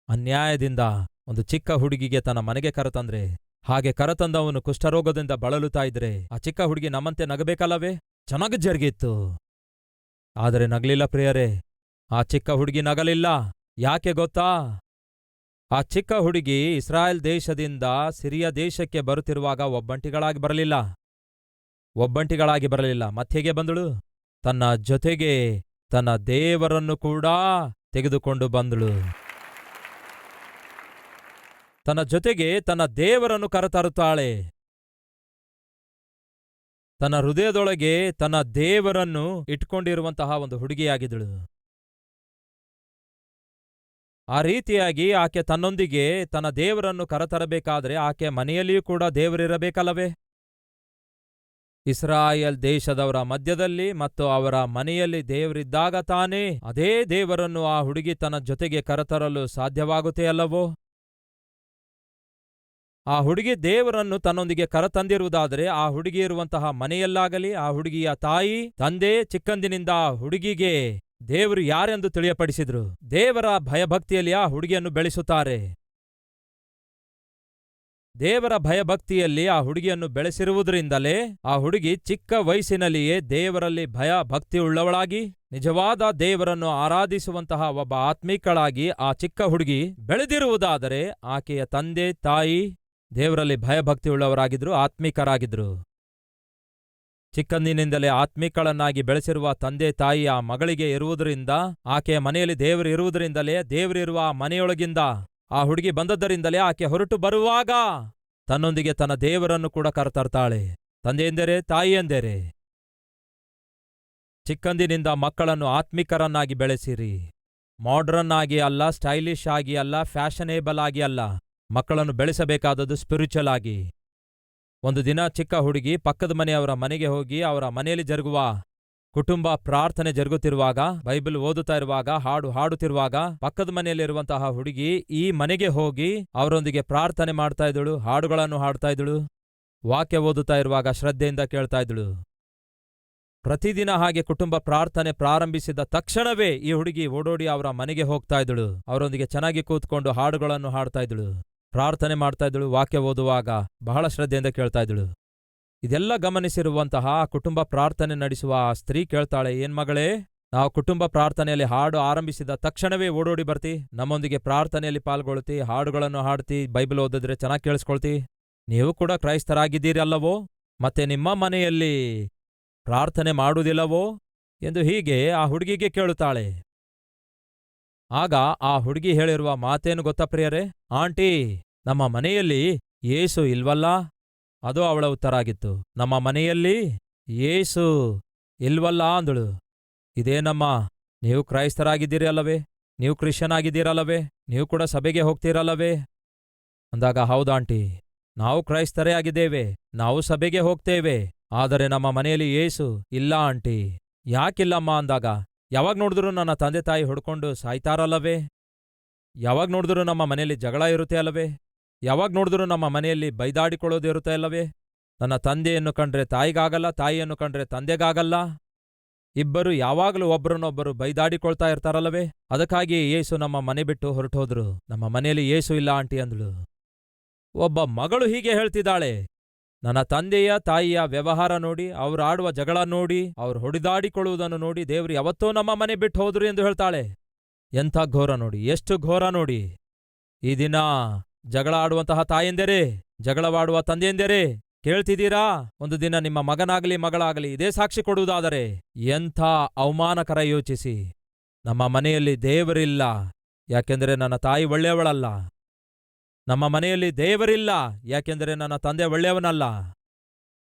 ಅನ್ಯಾಯದಿಂದ ಒಂದು ಚಿಕ್ಕ ಹುಡುಗಿಗೆ ತನ್ನ ಮನೆಗೆ ಕರೆತಂದ್ರೆ, ಹಾಗೆ ಕರೆತಂದವನು ಕುಷ್ಠರೋಗದಿಂದ ಬಳಲುತ್ತಾ ಇದ್ರೆ ಆ ಚಿಕ್ಕ ಹುಡುಗಿ ನಮ್ಮಂತೆ ನಗಬೇಕಲ್ಲವೇ? ಚೆನ್ನಾಗಿ ಜರುಗಿತ್ತು. ಆದರೆ ನಗಲಿಲ್ಲ ಪ್ರಿಯರೇ. ಆ ಚಿಕ್ಕ ಹುಡುಗಿ ನಗಲಿಲ್ಲ. ಯಾಕೆ ಗೊತ್ತಾ? ಆ ಚಿಕ್ಕ ಹುಡುಗಿ ಇಸ್ರಾಯೇಲ್ ದೇಶದಿಂದ ಸಿರಿಯ ದೇಶಕ್ಕೆ ಬರುತ್ತಿರುವಾಗ ಒಬ್ಬಂಟಿಗಳಾಗಿ ಬರಲಿಲ್ಲ. ಮತ್ತೆಗೆ ಬಂದಳು? ತನ್ನ ಜೊತೆಗೆ ತನ್ನ ದೇವರನ್ನು ಕೂಡ ತೆಗೆದುಕೊಂಡು ಬಂದಳು. ತನ್ನ ಜೊತೆಗೆ ತನ್ನ ದೇವರನ್ನು ಕರೆತರುತ್ತಾಳೆ. ತನ್ನ ಹೃದಯದೊಳಗೆ ತನ್ನ ದೇವರನ್ನು ಇಟ್ಕೊಂಡಿರುವಂತಹ ಒಂದು ಹುಡುಗಿಯಾಗಿದ್ದಳು. ಆ ರೀತಿಯಾಗಿ ಆಕೆ ತನ್ನೊಂದಿಗೆ ತನ್ನ ದೇವರನ್ನು ಕರೆತರಬೇಕಾದ್ರೆ ಆಕೆ ಮನೆಯಲ್ಲಿಯೂ ಕೂಡ ದೇವರಿರಬೇಕಲ್ಲವೇ? ಇಸ್ರಾಯೇಲ್ ದೇಶದವರ ಮಧ್ಯದಲ್ಲಿ ಮತ್ತು ಅವರ ಮನೆಯಲ್ಲಿ ದೇವರಿದ್ದಾಗ ತಾನೇ ಅದೇ ದೇವರನ್ನು ಆ ಹುಡುಗಿ ತನ್ನ ಜೊತೆಗೆ ಕರೆತರಲು ಸಾಧ್ಯವಾಗುತ್ತೆ ಅಲ್ಲವೋ? ಆ ಹುಡುಗಿ ದೇವರನ್ನು ತನ್ನೊಂದಿಗೆ ಕರೆತಂದಿರುವುದಾದರೆ ಆ ಹುಡುಗಿ ಇರುವಂತಹ ಮನೆಯಲ್ಲಾಗಲಿ, ಆ ಹುಡುಗಿಯ ತಾಯಿ ತಂದೆ ಚಿಕ್ಕಂದಿನಿಂದ ಹುಡುಗಿಗೆ ದೇವರು ಯಾರೆಂದು ತಿಳಿಯಪಡಿಸಿದ್ರು. ದೇವರ ಭಯಭಕ್ತಿಯಲ್ಲಿ ಆ ಹುಡುಗಿಯನ್ನು ಬೆಳೆಸುತ್ತಾರೆ. ದೇವರ ಭಯಭಕ್ತಿಯಲ್ಲಿ ಆ ಹುಡುಗಿಯನ್ನು ಬೆಳೆಸಿರುವುದರಿಂದಲೇ ಆ ಹುಡುಗಿ ಚಿಕ್ಕ ವಯಸ್ಸಿನಲ್ಲಿಯೇ ದೇವರಲ್ಲಿ ಭಯ ಭಕ್ತಿಯುಳ್ಳವಳಾಗಿ ನಿಜವಾದ ದೇವರನ್ನು ಆರಾಧಿಸುವಂತಹ ಒಬ್ಬ ಆತ್ಮೀಕಳಾಗಿ ಆ ಚಿಕ್ಕ ಹುಡುಗಿ ಬೆಳೆದಿರುವುದಾದರೆ ಆಕೆಯ ತಂದೆ ತಾಯಿ ದೇವರಲ್ಲಿ ಭಯಭಕ್ತಿಯುಳ್ಳವರಾಗಿದ್ರು, ಆತ್ಮೀಕರಾಗಿದ್ರು. ಚಿಕ್ಕಂದಿನಿಂದಲೇ ಆತ್ಮೀಕಳನ್ನಾಗಿ ಬೆಳೆಸಿರುವ ತಂದೆ ತಾಯಿ ಆ ಮಗಳಿಗೆ ಇರುವುದರಿಂದ, ಆಕೆಯ ಮನೆಯಲ್ಲಿ ದೇವರು ಇರುವುದರಿಂದಲೇ, ದೇವರಿರುವ ಆ ಮನೆಯೊಳಗಿಂದ ಆ ಹುಡುಗಿ ಬಂದದ್ದರಿಂದಲೇ ಆಕೆ ಹೊರಟು ಬರುವಾಗ ತನ್ನೊಂದಿಗೆ ತನ್ನ ದೇವರನ್ನು ಕೂಡ ಕರೆತರ್ತಾಳೆ. ತಂದೆಯೆಂದರೆ, ತಾಯಿಯೆಂದರೆ. ಚಿಕ್ಕಂದಿನಿಂದ ಮಕ್ಕಳನ್ನು ಆತ್ಮಿಕರನ್ನಾಗಿ ಬೆಳೆಸಿರಿ. ಮಾಡ್ರನ್ ಆಗಿ ಅಲ್ಲ, ಸ್ಟೈಲಿಶ್ ಆಗಿ ಅಲ್ಲ, ಫ್ಯಾಷನೇಬಲ್ ಆಗಿ ಅಲ್ಲ. ಮಕ್ಕಳನ್ನು ಬೆಳೆಸಬೇಕಾದದ್ದು ಸ್ಪಿರಿಚುವಲ್ ಆಗಿ. ಒಂದು ದಿನ ಚಿಕ್ಕ ಹುಡುಗಿ ಪಕ್ಕದ ಮನೆಯವರ ಮನೆಗೆ ಹೋಗಿ ಅವರ ಮನೆಯಲ್ಲಿ ಜರುಗುವ ಕುಟುಂಬ ಪ್ರಾರ್ಥನೆ ಜರುಗುತ್ತಿರುವಾಗ, ಬೈಬಲ್ ಓದುತ್ತಾ ಇರುವಾಗ, ಹಾಡು ಹಾಡುತ್ತಿರುವಾಗ ಪಕ್ಕದ ಮನೆಯಲ್ಲಿರುವಂತಹ ಹುಡುಗಿ ಈ ಮನೆಗೆ ಹೋಗಿ ಅವರೊಂದಿಗೆ ಪ್ರಾರ್ಥನೆ ಮಾಡ್ತಾ ಇದ್ದಳು, ಹಾಡುಗಳನ್ನು ಹಾಡ್ತಾ ಇದ್ದಳು, ವಾಕ್ಯ ಓದುತ್ತಾ ಇರುವಾಗ ಶ್ರದ್ಧೆಯಿಂದ ಕೇಳ್ತಾ ಇದ್ದಳು. ಪ್ರತಿದಿನ ಹಾಗೆ ಕುಟುಂಬ ಪ್ರಾರ್ಥನೆ ಪ್ರಾರಂಭಿಸಿದ ತಕ್ಷಣವೇ ಈ ಹುಡುಗಿ ಓಡೋಡಿ ಅವರ ಮನೆಗೆ ಹೋಗ್ತಾ ಇದ್ದಳು. ಅವರೊಂದಿಗೆ ಚೆನ್ನಾಗಿ ಕೂತ್ಕೊಂಡು ಹಾಡುಗಳನ್ನು ಹಾಡ್ತಾ ಇದ್ದಳು, ಪ್ರಾರ್ಥನೆ ಮಾಡ್ತಾ ಇದ್ದಳು, ವಾಕ್ಯ ಓದುವಾಗ ಬಹಳ ಶ್ರದ್ಧೆಯಿಂದ ಕೇಳ್ತಾ ಇದ್ದಳು. ಇದೆಲ್ಲ ಗಮನಿಸಿರುವಂತಹ ಕುಟುಂಬ ಪ್ರಾರ್ಥನೆ ನಡೆಸುವ ಆ ಸ್ತ್ರೀ ಕೇಳ್ತಾಳೆ, ಏನ್ ಮಗಳೇ, ನಾವು ಕುಟುಂಬ ಪ್ರಾರ್ಥನೆಯಲ್ಲಿ ಹಾಡು ಆರಂಭಿಸಿದ ತಕ್ಷಣವೇ ಓಡೋಡಿ ಬರ್ತಿ, ನಮ್ಮೊಂದಿಗೆ ಪ್ರಾರ್ಥನೆಯಲ್ಲಿ ಪಾಲ್ಗೊಳ್ತಿ, ಹಾಡುಗಳನ್ನು ಹಾಡ್ತಿ, ಬೈಬಲ್ ಓದಿದ್ರೆ ಚೆನ್ನಾಗಿ ಕೇಳಿಸ್ಕೊಳ್ತಿ, ನೀವು ಕೂಡ ಕ್ರೈಸ್ತರಾಗಿದ್ದೀರಲ್ಲವೋ, ಮತ್ತೆ ನಿಮ್ಮ ಮನೆಯಲ್ಲಿ ಪ್ರಾರ್ಥನೆ ಮಾಡುವುದಿಲ್ಲವೋ ಎಂದು ಹೀಗೆ ಆ ಹುಡುಗಿಗೆ ಕೇಳುತ್ತಾಳೆ. ಆಗ ಆ ಹುಡುಗಿ ಹೇಳಿರುವ ಮಾತೇನು ಗೊತ್ತಾ ಪ್ರಿಯರೇ? ಆಂಟಿ, ನಮ್ಮ ಮನೆಯಲ್ಲಿ ಯೇಸು ಇಲ್ವಲ್ಲ? ಅದು ಅವಳ ಉತ್ತರ ಆಗಿತ್ತು. ನಮ್ಮ ಮನೆಯಲ್ಲಿ ಯೇಸು ಇಲ್ವಲ್ಲ ಅಂದಳು. ಇದೇನಮ್ಮ, ನೀವು ಕ್ರೈಸ್ತರಾಗಿದ್ದೀರಿ ಅಲ್ಲವೇ? ನೀವು ಕ್ರಿಶ್ಚಿಯನ್ ಆಗಿದ್ದೀರಲ್ಲವೇ? ನೀವು ಕೂಡ ಸಭೆಗೆ ಹೋಗ್ತೀರಲ್ಲವೇ ಅಂದಾಗ, ಹೌದಾಂಟಿ, ನಾವು ಕ್ರೈಸ್ತರೇ ಆಗಿದ್ದೇವೆ, ನಾವು ಸಭೆಗೆ ಹೋಗ್ತೇವೆ, ಆದರೆ ನಮ್ಮ ಮನೆಯಲ್ಲಿ ಯೇಸು ಇಲ್ಲ ಆಂಟಿ. ಯಾಕಿಲ್ಲಮ್ಮ ಅಂದಾಗ, ಯಾವಾಗ ನೋಡಿದ್ರೂ ನನ್ನ ತಂದೆ ತಾಯಿ ಹೊಡ್ಕೊಂಡು ಸಾಯ್ತಾರಲ್ಲವೇ? ಯಾವಾಗ ನೋಡಿದ್ರೂ ನಮ್ಮ ಮನೆಯಲ್ಲಿ ಜಗಳ ಇರುತ್ತೆ ಅಲ್ಲವೇ? ಯಾವಾಗ ನೋಡಿದ್ರೂ ನಮ್ಮ ಮನೆಯಲ್ಲಿ ಬೈದಾಡಿಕೊಳ್ಳೋದು ಇರುತ್ತೆ ಅಲ್ಲವೇ? ನನ್ನ ತಂದೆಯನ್ನು ಕಂಡ್ರೆ ತಾಯಿಗಾಗಲ್ಲ, ತಾಯಿಯನ್ನು ಕಂಡ್ರೆ ತಂದೆಗಾಗಲ್ಲ, ಇಬ್ಬರು ಯಾವಾಗಲೂ ಒಬ್ಬರನ್ನೊಬ್ಬರು ಬೈದಾಡಿಕೊಳ್ತಾ ಇರ್ತಾರಲ್ಲವೇ? ಅದಕ್ಕಾಗಿ ಯೇಸು ನಮ್ಮ ಮನೆ ಬಿಟ್ಟು ಹೊರಟೋದ್ರು. ನಮ್ಮ ಮನೆಯಲ್ಲಿ ಯೇಸು ಇಲ್ಲ ಆಂಟಿ ಅಂದಳು. ಒಬ್ಬ ಮಗಳು ಹೀಗೆ ಹೇಳ್ತಿದ್ದಾಳೆ, ನನ್ನ ತಂದೆಯ ತಾಯಿಯ ವ್ಯವಹಾರ ನೋಡಿ, ಅವ್ರು ಆಡುವ ಜಗಳ ನೋಡಿ, ಅವ್ರು ಹೊಡಿದಾಡಿಕೊಳ್ಳುವುದನ್ನು ನೋಡಿ ದೇವ್ರು ಯಾವತ್ತೋ ನಮ್ಮ ಮನೆ ಬಿಟ್ಟು ಹೋದ್ರು ಎಂದು ಹೇಳ್ತಾಳೆ. ಎಂಥ ಘೋರ ನೋಡಿ, ಎಷ್ಟು ಘೋರ ನೋಡಿ. ಈ ದಿನ ಜಗಳ ಆಡುವಂತಹ ತಾಯೆಂದರೆ, ಜಗಳವಾಡುವ ತಂದೆಯೆಂದರೆ ಕೇಳ್ತಿದ್ದೀರಾ? ಒಂದು ದಿನ ನಿಮ್ಮ ಮಗನಾಗಲಿ ಮಗಳಾಗಲಿ ಇದೇ ಸಾಕ್ಷಿ ಕೊಡುವುದಾದರೆ ಎಂಥ ಅವಮಾನಕರ ಯೋಚಿಸಿ. ನಮ್ಮ ಮನೆಯಲ್ಲಿ ದೇವರಿಲ್ಲ, ಯಾಕೆಂದರೆ ನನ್ನ ತಾಯಿ ಒಳ್ಳೆಯವಳಲ್ಲ. ನಮ್ಮ ಮನೆಯಲ್ಲಿ ದೇವರಿಲ್ಲ, ಯಾಕೆಂದರೆ ನನ್ನ ತಂದೆ ಒಳ್ಳೆಯವನಲ್ಲ.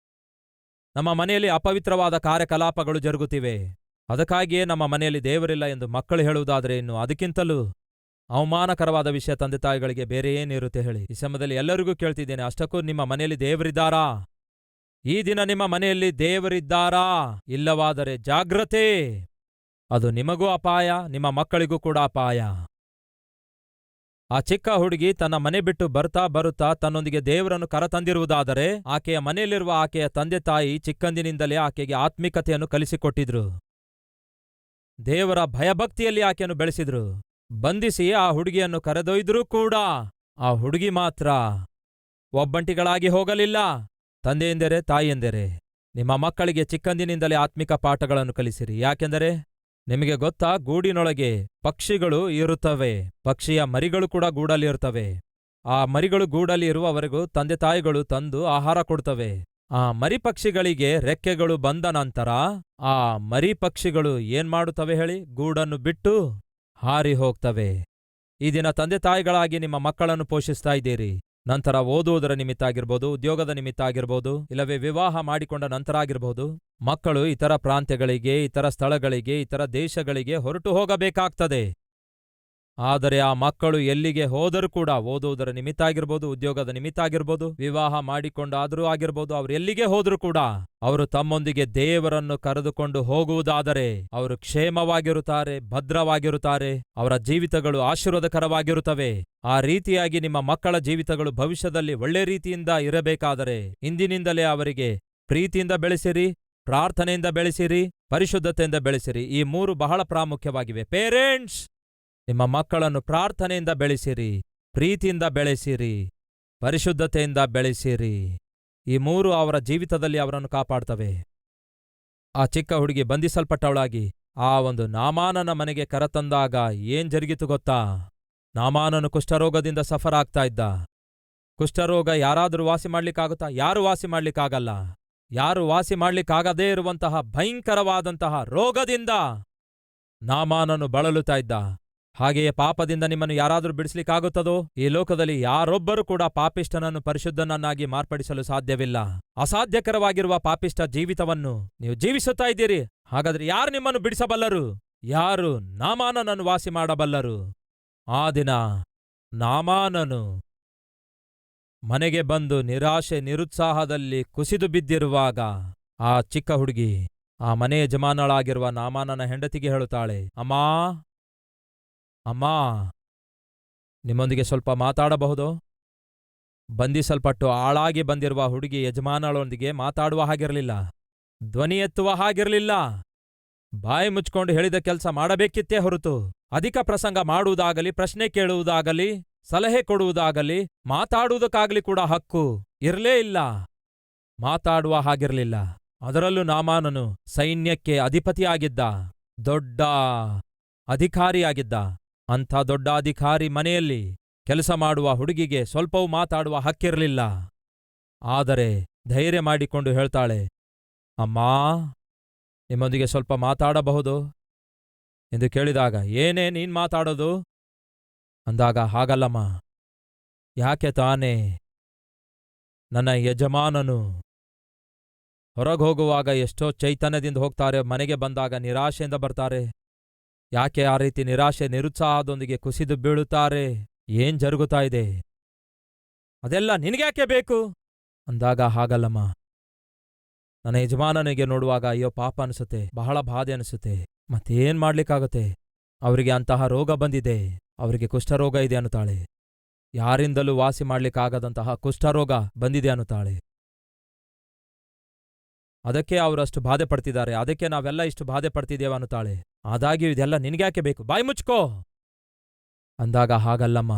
ನಮ್ಮ ಮನೆಯಲ್ಲಿ ಅಪವಿತ್ರವಾದ ಕಾರ್ಯಕಲಾಪಗಳು ಜರುಗುತ್ತಿವೆ, ಅದಕ್ಕಾಗಿಯೇ ನಮ್ಮ ಮನೆಯಲ್ಲಿ ದೇವರಿಲ್ಲ ಎಂದು ಮಕ್ಕಳು ಹೇಳುವುದಾದರೆ ಇನ್ನು ಅದಕ್ಕಿಂತಲೂ ಅವಮಾನಕರವಾದ ವಿಷಯ ತಂದೆ ತಾಯಿಗಳಿಗೆ ಬೇರೆ ಏನಿರುತ್ತೆ ಹೇಳಿ? ಈ ಸಮಯದಲ್ಲಿ ಎಲ್ಲರಿಗೂ ಕೇಳ್ತಿದ್ದೇನೆ, ಅಷ್ಟಕ್ಕೂ ನಿಮ್ಮ ಮನೆಯಲ್ಲಿ ದೇವರಿದ್ದಾರಾ? ಈ ದಿನ ನಿಮ್ಮ ಮನೆಯಲ್ಲಿ ದೇವರಿದ್ದಾರಾ? ಇಲ್ಲವಾದರೆ ಜಾಗ್ರತೆ, ಅದು ನಿಮಗೂ ಅಪಾಯ, ನಿಮ್ಮ ಮಕ್ಕಳಿಗೂ ಕೂಡ ಅಪಾಯ. ಆ ಚಿಕ್ಕ ಹುಡುಗಿ ತನ್ನ ಮನೆ ಬಿಟ್ಟು ಬರ್ತಾ ಬರುತ್ತಾ ತನ್ನೊಂದಿಗೆ ದೇವರನ್ನು ಕರತಂದಿರುವುದಾದರೆ ಆಕೆಯ ಮನೆಯಲ್ಲಿರುವ ಆಕೆಯ ತಂದೆ ತಾಯಿ ಚಿಕ್ಕಂದಿನಿಂದಲೇ ಆಕೆಗೆ ಆತ್ಮಿಕತೆಯನ್ನು ಕಲಿಸಿಕೊಟ್ಟಿದ್ರು. ದೇವರ ಭಯಭಕ್ತಿಯಲ್ಲಿ ಆಕೆಯನ್ನು ಬೆಳೆಸಿದ್ರು. ಬಂಧಿಸಿ ಆ ಹುಡುಗಿಯನ್ನು ಕರೆದೊಯ್ದರೂ ಕೂಡ ಆ ಹುಡುಗಿ ಮಾತ್ರ ಒಬ್ಬಂಟಿಗಳಾಗಿ ಹೋಗಲಿಲ್ಲ. ತಂದೆಯೆಂದರೆ ತಾಯಿಯೆಂದರೆ ನಿಮ್ಮ ಮಕ್ಕಳಿಗೆ ಚಿಕ್ಕಂದಿನಿಂದಲೇ ಆತ್ಮಿಕ ಪಾಠಗಳನ್ನು ಕಲಿಸಿರಿ. ಯಾಕೆಂದರೆ ನಿಮಗೆ ಗೊತ್ತಾ, ಗೂಡಿನೊಳಗೆ ಪಕ್ಷಿಗಳು ಇರುತ್ತವೆ, ಪಕ್ಷಿಯ ಮರಿಗಳು ಕೂಡ ಗೂಡಲ್ಲಿರುತ್ತವೆ. ಆ ಮರಿಗಳು ಗೂಡಲ್ಲಿ ಇರುವವರೆಗೂ ತಂದೆ ತಾಯಿಗಳು ತಂದು ಆಹಾರ ಕೊಡ್ತವೆ. ಆ ಮರಿ ಪಕ್ಷಿಗಳಿಗೆ ರೆಕ್ಕೆಗಳು ಬಂದ ನಂತರ ಆ ಮರಿ ಪಕ್ಷಿಗಳು ಏನ್ ಮಾಡುತ್ತವೆ ಹೇಳಿ? ಗೂಡನ್ನು ಬಿಟ್ಟು ಹಾರಿ ಹೋಗ್ತವೆ. ಈ ದಿನ ತಂದೆ ತಾಯಿಗಳಾಗಿ ನಿಮ್ಮ ಮಕ್ಕಳನ್ನು ಪೋಷಿಸ್ತಾ ಇದ್ದೀರಿ. ನಂತರ ಓದುವುದರ ನಿಮಿತ್ತ ಆಗಿರ್ಬೋದು, ಉದ್ಯೋಗದ ನಿಮಿತ್ತ ಆಗಿರ್ಬೋದು, ಇಲ್ಲವೇ ವಿವಾಹ ಮಾಡಿಕೊಂಡ ನಂತರ ಆಗಿರ್ಬೋದು, ಮಕ್ಕಳು ಇತರ ಪ್ರಾಂತ್ಯಗಳಿಗೆ, ಇತರ ಸ್ಥಳಗಳಿಗೆ, ಇತರ ದೇಶಗಳಿಗೆ ಹೊರಟು ಹೋಗಬೇಕಾಗ್ತದೆ. ಆದರೆ ಆ ಮಕ್ಕಳು ಎಲ್ಲಿಗೆ ಹೋದರೂ ಕೂಡ ಓದುವುದರ ನಿಮಿತ್ತ ಆಗಿರ್ಬೋದು, ಉದ್ಯೋಗದ ನಿಮಿತ್ತ ಆಗಿರ್ಬೋದು, ವಿವಾಹ ಮಾಡಿಕೊಂಡಾದರೂ ಆಗಿರ್ಬೋದು, ಅವರು ಎಲ್ಲಿಗೆ ಹೋದರೂ ಕೂಡ ಅವರು ತಮ್ಮೊಂದಿಗೆ ದೇವರನ್ನು ಕರೆದುಕೊಂಡು ಹೋಗುವುದಾದರೆ ಅವರು ಕ್ಷೇಮವಾಗಿರುತ್ತಾರೆ, ಭದ್ರವಾಗಿರುತ್ತಾರೆ, ಅವರ ಜೀವಿತಗಳು ಆಶೀರ್ವಾದಕರವಾಗಿರುತ್ತವೆ. ಆ ರೀತಿಯಾಗಿ ನಿಮ್ಮ ಮಕ್ಕಳ ಜೀವಿತಗಳು ಭವಿಷ್ಯದಲ್ಲಿ ಒಳ್ಳೆ ರೀತಿಯಿಂದ ಇರಬೇಕಾದರೆ ಇಂದಿನಿಂದಲೇ ಅವರಿಗೆ ಪ್ರೀತಿಯಿಂದ ಬೆಳೆಸಿರಿ, ಪ್ರಾರ್ಥನೆಯಿಂದ ಬೆಳೆಸಿರಿ, ಪರಿಶುದ್ಧತೆಯಿಂದ ಬೆಳೆಸಿರಿ. ಈ ಮೂರು ಬಹಳ ಪ್ರಾಮುಖ್ಯವಾಗಿವೆ. ಪೇರೆಂಟ್ಸ್, ನಿಮ್ಮ ಮಕ್ಕಳನ್ನು ಪ್ರಾರ್ಥನೆಯಿಂದ ಬೆಳೆಸಿರಿ, ಪ್ರೀತಿಯಿಂದ ಬೆಳೆಸಿರಿ, ಪರಿಶುದ್ಧತೆಯಿಂದ ಬೆಳೆಸಿರಿ. ಈ ಮೂರು ಅವರ ಜೀವಿತದಲ್ಲಿ ಅವರನ್ನು ಕಾಪಾಡ್ತವೆ. ಆ ಚಿಕ್ಕ ಹುಡುಗಿ ಬಂಧಿಸಲ್ಪಟ್ಟವಳಾಗಿ ಆ ಒಂದು ನಾಮಾನನ ಮನೆಗೆ ಕರೆತಂದಾಗ ಏನ್ ಜರುಗಿತು ಗೊತ್ತಾ? ನಾಮಾನನು ಕುಷ್ಠರೋಗದಿಂದ ಸಫರ್ ಆಗ್ತಾ ಇದ್ದ. ಕುಷ್ಠರೋಗ ಯಾರಾದರೂ ವಾಸಿ ಮಾಡ್ಲಿಕ್ಕಾಗುತ್ತಾ? ಯಾರು ವಾಸಿ ಮಾಡ್ಲಿಕ್ಕಾಗಲ್ಲ. ಯಾರು ವಾಸಿ ಮಾಡ್ಲಿಕ್ಕಾಗದೇ ಇರುವಂತಹ ಭಯಂಕರವಾದಂತಹ ರೋಗದಿಂದ ನಾಮಾನನು ಬಳಲುತ್ತಾ ಇದ್ದ. ಹಾಗೆಯೇ ಪಾಪದಿಂದ ನಿಮ್ಮನ್ನು ಯಾರಾದರೂ ಬಿಡಿಸ್ಲಿಕ್ಕಾಗುತ್ತದೋ? ಈ ಲೋಕದಲ್ಲಿ ಯಾರೊಬ್ಬರೂ ಕೂಡ ಪಾಪಿಷ್ಠನನ್ನು ಪರಿಶುದ್ಧನನ್ನಾಗಿ ಮಾರ್ಪಡಿಸಲು ಸಾಧ್ಯವಿಲ್ಲ. ಅಸಾಧ್ಯಕರವಾಗಿರುವ ಪಾಪಿಷ್ಠ ಜೀವಿತವನ್ನು ನೀವು ಜೀವಿಸುತ್ತಾ ಇದ್ದೀರಿ. ಹಾಗಾದ್ರೆ ಯಾರು ನಿಮ್ಮನ್ನು ಬಿಡಿಸಬಲ್ಲರು? ಯಾರು ನಾಮಾನನನ್ನು ವಾಸಿ ಮಾಡಬಲ್ಲರು? ಆ ದಿನ ನಾಮಾನನು ಮನೆಗೆ ಬಂದು ನಿರಾಶೆ ನಿರುತ್ಸಾಹದಲ್ಲಿ ಕುಸಿದು ಬಿದ್ದಿರುವಾಗ ಆ ಚಿಕ್ಕ ಹುಡುಗಿ ಆ ಮನೆ ಯಜಮಾನಳಾಗಿರುವ ನಾಮಾನನ ಹೆಂಡತಿಗೆ ಹೇಳುತ್ತಾಳೆ, ಅಮ್ಮಾ ಅಮ್ಮಾ, ನಿಮ್ಮೊಂದಿಗೆ ಸ್ವಲ್ಪ ಮಾತಾಡಬಹುದೋ? ಬಂಧಿಸಲ್ಪಟ್ಟು ಆಳಾಗಿ ಬಂದಿರುವ ಹುಡುಗಿ ಯಜಮಾನಳೊಂದಿಗೆ ಮಾತಾಡುವ ಹಾಗಿರಲಿಲ್ಲ, ಧ್ವನಿ ಎತ್ತುವ ಹಾಗಿರಲಿಲ್ಲ. ಬಾಯಿ ಮುಚ್ಕೊಂಡು ಹೇಳಿದ ಕೆಲಸ ಮಾಡಬೇಕಿತ್ತೇ ಹೊರತು ಅಧಿಕ ಪ್ರಸಂಗ ಮಾಡುವುದಾಗಲಿ, ಪ್ರಶ್ನೆ ಕೇಳುವುದಾಗಲಿ, ಸಲಹೆ ಕೊಡುವುದಾಗಲಿ, ಮಾತಾಡುವುದಕ್ಕಾಗಲಿ ಕೂಡ ಹಕ್ಕು ಇರಲೇ ಇಲ್ಲ. ಮಾತಾಡುವ ಹಾಗಿರಲಿಲ್ಲ. ಅದರಲ್ಲೂ ನಾಮಾನನು ಸೈನ್ಯಕ್ಕೆ ಅಧಿಪತಿಯಾಗಿದ್ದ, ದೊಡ್ಡ ಅಧಿಕಾರಿಯಾಗಿದ್ದ. ಅಂಥ ದೊಡ್ಡ ಅಧಿಕಾರಿ ಮನೆಯಲ್ಲಿ ಕೆಲಸ ಮಾಡುವ ಹುಡುಗಿಗೆ ಸ್ವಲ್ಪವೂ ಮಾತಾಡುವ ಹಕ್ಕಿರಲಿಲ್ಲ. ಆದರೆ ಧೈರ್ಯ ಮಾಡಿಕೊಂಡು ಹೇಳ್ತಾಳೆ, ಅಮ್ಮಾ, ನಿಮ್ಮೊಂದಿಗೆ ಸ್ವಲ್ಪ ಮಾತಾಡಬಹುದು ಎಂದು ಕೇಳಿದಾಗ, ಏನೇ ನೀನ್ ಮಾತಾಡೋದು ಅಂದಾಗ, ಹಾಗಲ್ಲಮ್ಮ, ಯಾಕೆ ತಾನೇ ನನ್ನ ಯಜಮಾನನು ಹೊರಗೋಗುವಾಗ ಎಷ್ಟೋ ಚೈತನ್ಯದಿಂದ ಹೋಗ್ತಾರೆ, ಮನೆಗೆ ಬಂದಾಗ ನಿರಾಶೆಯಿಂದ ಬರ್ತಾರೆ. ಯಾಕೆ ಆ ರೀತಿ ನಿರಾಶೆ ನಿರುತ್ಸಾಹದೊಂದಿಗೆ ಕುಸಿದು ಬೀಳುತ್ತಾರೆ? ಏನ್ ಜರುಗುತ್ತಾ ಇದೆ? ಅದೆಲ್ಲ ನಿನಗ್ಯಾಕೆ ಬೇಕು ಅಂದಾಗ, ಹಾಗಲ್ಲಮ್ಮ, ನನ್ನ ಯಜಮಾನನಿಗೆ ನೋಡುವಾಗ ಅಯ್ಯೋ ಪಾಪ ಅನಿಸುತ್ತೆ, ಬಹಳ ಬಾಧೆ ಅನಿಸುತ್ತೆ. ಮತ್ತೇನ್ ಮಾಡ್ಲಿಕ್ಕಾಗುತ್ತೆ? ಅವರಿಗೆ ಅಂತಹ ರೋಗ ಬಂದಿದೆ, ಅವರಿಗೆ ಕುಷ್ಠರೋಗ ಇದೆ ಅನ್ನುತ್ತಾಳೆ. ಯಾರಿಂದಲೂ ವಾಸಿ ಮಾಡ್ಲಿಕ್ಕಾಗದಂತಹ ಕುಷ್ಠರೋಗ ಬಂದಿದೆ ಅನ್ನುತ್ತಾಳೆ. ಅದಕ್ಕೆ ಅವರಷ್ಟು ಬಾಧೆ ಪಡ್ತಿದ್ದಾರೆ, ಅದಕ್ಕೆ ನಾವೆಲ್ಲ ಇಷ್ಟು ಬಾಧೆ ಪಡ್ತಿದ್ದೇವೆ ಅನ್ನುತ್ತಾಳೆ. ಆದಾಗ್ಯೂ ಇದೆಲ್ಲ ನಿನಗ್ಯಾಕೆ ಬೇಕು? ಬಾಯಿ ಮುಚ್ಕೋ ಅಂದಾಗ, ಹಾಗಲ್ಲಮ್ಮ,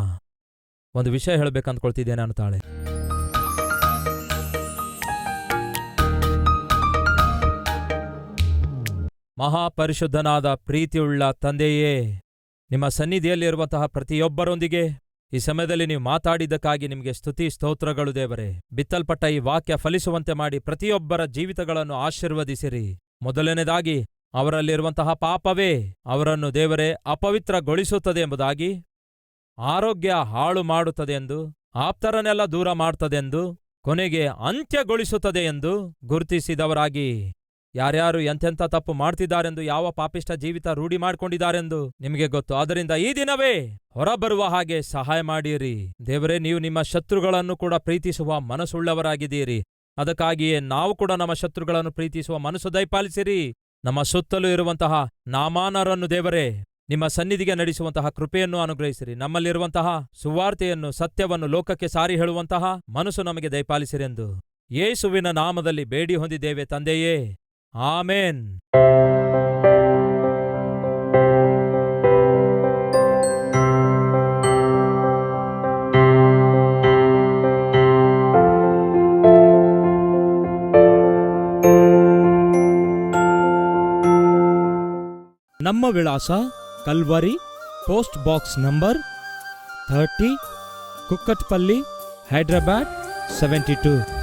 ಒಂದು ವಿಷಯ ಹೇಳಬೇಕಂದ್ಕೊಳ್ತಿದ್ದೇನೆ ಅನ್ನುತ್ತಾಳೆ. ಮಹಾಪರಿಶುದ್ಧನಾದ ಪ್ರೀತಿಯುಳ್ಳ ತಂದೆಯೇ, ನಿಮ್ಮ ಸನ್ನಿಧಿಯಲ್ಲಿರುವಂತಹ ಪ್ರತಿಯೊಬ್ಬರೊಂದಿಗೆ ಈ ಸಮಯದಲ್ಲಿ ನೀವು ಮಾತಾಡಿದ್ದಕ್ಕಾಗಿ ನಿಮಗೆ ಸ್ತುತಿ ಸ್ತೋತ್ರಗಳು ದೇವರೇ. ಬಿತ್ತಲ್ಪಟ್ಟ ಈ ವಾಕ್ಯ ಫಲಿಸುವಂತೆ ಮಾಡಿ ಪ್ರತಿಯೊಬ್ಬರ ಜೀವಿತಗಳನ್ನು ಆಶೀರ್ವದಿಸಿರಿ. ಮೊದಲನೇದಾಗಿ ಅವರಲ್ಲಿರುವಂತಹ ಪಾಪವೇ ಅವರನ್ನು ದೇವರೇ ಅಪವಿತ್ರಗೊಳಿಸುತ್ತದೆ ಎಂಬುದಾಗಿ, ಆರೋಗ್ಯ ಹಾಳು ಮಾಡುತ್ತದೆ ಎಂದು, ಆಪ್ತರನ್ನೆಲ್ಲ ದೂರ ಮಾಡ್ತದೆಂದು, ಕೊನೆಗೆ ಅಂತ್ಯಗೊಳಿಸುತ್ತದೆ ಎಂದು ಗುರುತಿಸಿದವರಾಗಿ, ಯಾರ್ಯಾರು ಎಂತೆಂಥ ತಪ್ಪು ಮಾಡ್ತಿದ್ದಾರೆಂದು, ಯಾವ ಪಾಪಿಷ್ಟ ಜೀವಿತ ರೂಢಿ ಮಾಡ್ಕೊಂಡಿದ್ದಾರೆಂದು ನಿಮಗೆ ಗೊತ್ತು. ಆದ್ದರಿಂದ ಈ ದಿನವೇ ಹೊರಬರುವ ಹಾಗೆ ಸಹಾಯ ಮಾಡಿರಿ ದೇವರೇ. ನೀವು ನಿಮ್ಮ ಶತ್ರುಗಳನ್ನು ಕೂಡ ಪ್ರೀತಿಸುವ ಮನಸ್ಸುಳ್ಳವರಾಗಿದ್ದೀರಿ. ಅದಕ್ಕಾಗಿಯೇ ನಾವು ಕೂಡ ನಮ್ಮ ಶತ್ರುಗಳನ್ನು ಪ್ರೀತಿಸುವ ಮನಸ್ಸು ದಯಪಾಲಿಸಿರಿ. ನಮ್ಮ ಸುತ್ತಲೂ ಇರುವಂತಹ ನಾಮಾನರನ್ನು ದೇವರೇ ನಿಮ್ಮ ಸನ್ನಿಧಿಗೆ ನಡೆಸುವಂತಹ ಕೃಪೆಯನ್ನು ಅನುಗ್ರಹಿಸಿರಿ. ನಮ್ಮಲ್ಲಿರುವಂತಹ ಸುವಾರ್ತೆಯನ್ನು, ಸತ್ಯವನ್ನು ಲೋಕಕ್ಕೆ ಸಾರಿ ಹೇಳುವಂತಹ ಮನಸ್ಸು ನಮಗೆ ದಯಪಾಲಿಸಿರೆಂದು ಯೇಸುವಿನ ನಾಮದಲ್ಲಿ ಬೇಡಿ ಹೊಂದಿದ್ದೇವೆ ತಂದೆಯೇ, ಆಮೇನ್. ನಮ್ಮ ವಿಳಾಸ Calvary, post box number 30, Kukatpally, Hyderabad 72.